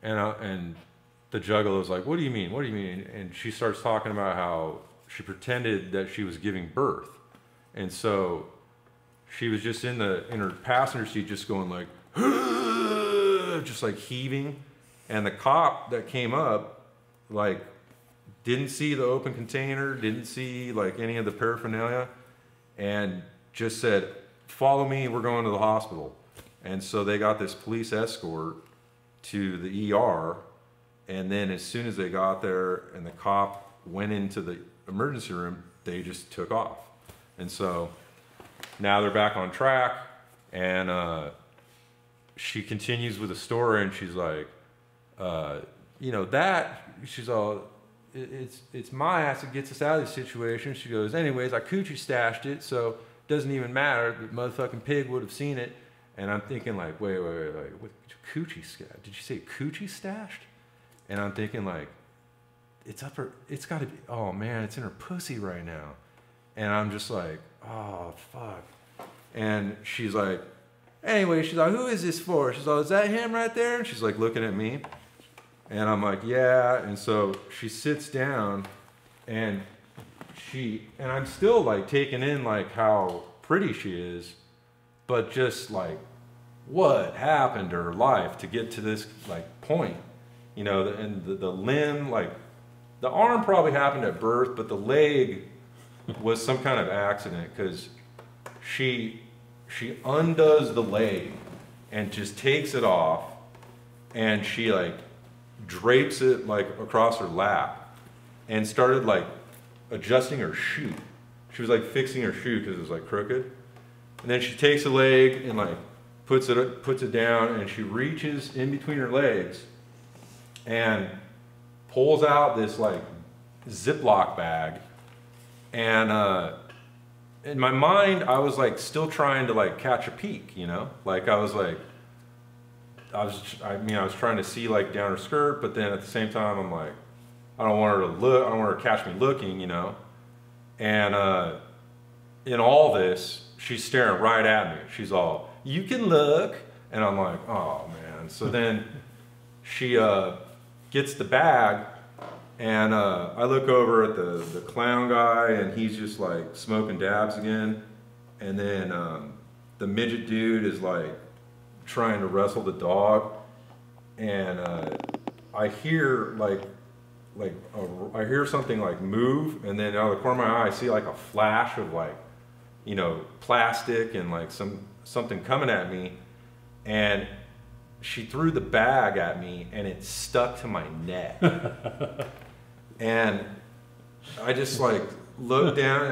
And the juggalo's like, what do you mean? What do you mean? And she starts talking about how she pretended that she was giving birth. And so she was just in her passenger seat just going like, just like heaving. And the cop that came up, like, didn't see the open container, didn't see like any of the paraphernalia, and just said, follow me, we're going to the hospital. And so they got this police escort to the ER, and then as soon as they got there and the cop went into the emergency room, they just took off. And so now they're back on track, and she continues with the story, and she's like, you know, she's all, it's my ass that gets us out of this situation. She goes, anyways, I coochie stashed it, so it doesn't even matter. The motherfucking pig would have seen it. And I'm thinking like, wait, what, coochie stashed? Did you say coochie stashed? And I'm thinking like, it's gotta be, oh man, it's in her pussy right now. And I'm just like, oh, fuck. And she's like, anyway, she's like, who is this for? She's like, is that him right there? And she's like looking at me. And I'm like, yeah. And so she sits down, and I'm still like taking in like how pretty she is, but just like what happened to her life to get to this like point, you know, and the limb, like the arm probably happened at birth, but the leg was some kind of accident, because she undoes the leg and just takes it off, and she like drapes it like across her lap and started like adjusting her shoe. She was like fixing her shoe because it was like crooked. And then she takes the leg and like puts it down, and she reaches in between her legs and pulls out this like Ziploc bag. And in my mind, I was like still trying to like catch a peek, you know? Like I was trying to see like down her skirt, but then at the same time, I'm like, I don't want her to look, I don't want her to catch me looking, you know? And in all this, she's staring right at me. She's all, you can look. And I'm like, oh man. So then she gets the bag, and I look over at the clown guy, and he's just like smoking dabs again. And then the midget dude is like trying to wrestle the dog, and I hear I hear something like move, and then out of the corner of my eye I see like a flash of like, you know, plastic and like something coming at me, and she threw the bag at me and it stuck to my neck. And I just like look down,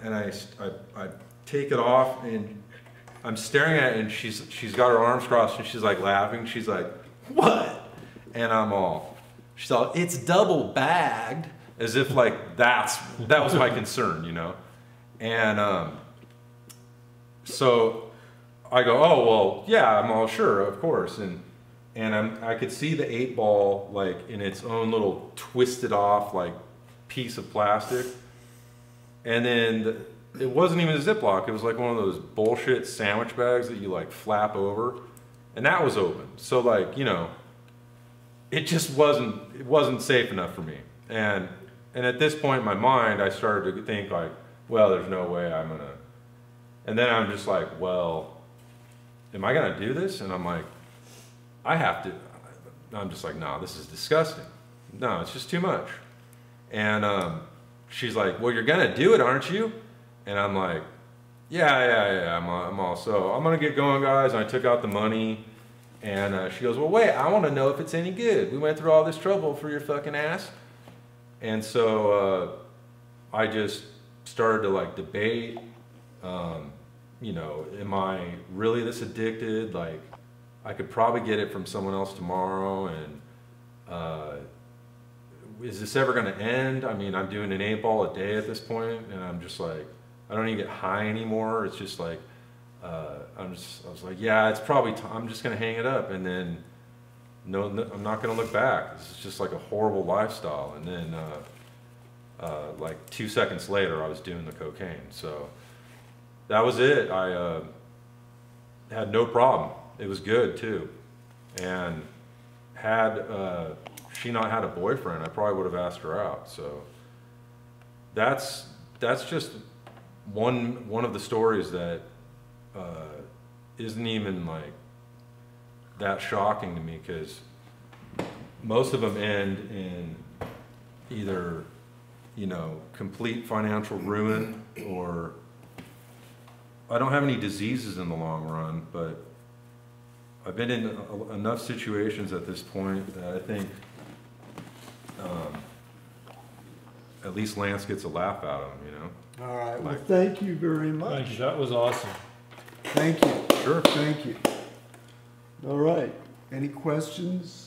and I take it off, and I'm staring at it, and she's got her arms crossed, and she's like laughing. She's like, what? And she's all, it's double bagged, as if like that was my concern, you know? And so I go, oh, well, yeah, I'm all sure, of course. And I could see the 8-ball like in its own little twisted off like piece of plastic. And then it wasn't even a Ziploc. It was like one of those bullshit sandwich bags that you like flap over, and that was open. So like, you know, it just wasn't safe enough for me. And at this point in my mind, I started to think like, well, there's no way I'm gonna. And then I'm just like, well, am I gonna do this? And I'm like, I have to. I'm just like, no, this is disgusting. No, it's just too much. And she's like, well, you're gonna do it, aren't you? And I'm like, yeah, I'm all, so I'm gonna get going, guys. And I took out the money, and she goes, well, wait, I wanna know if it's any good. We went through all this trouble for your fucking ass. And so I just started to like debate, you know, am I really this addicted? Like, I could probably get it from someone else tomorrow, and is this ever gonna end? I mean, I'm doing an 8-ball a day at this point, and I'm just like, I don't even get high anymore. It's just like, I was like, yeah, it's probably I'm just gonna hang it up, and then no, I'm not gonna look back. This is just like a horrible lifestyle. And then like 2 seconds later, I was doing the cocaine. So that was it. I had no problem. It was good too, and had she not had a boyfriend, I probably would have asked her out. So that's just one of the stories that isn't even like that shocking to me, because most of them end in either, you know, complete financial ruin, or I don't have any diseases in the long run, but I've been in enough situations at this point that I think at least Lance gets a laugh out of him, you know? All right, well, Like, thank you very much. Thank you, that was awesome. Thank you. sure. Thank you. All right, any questions?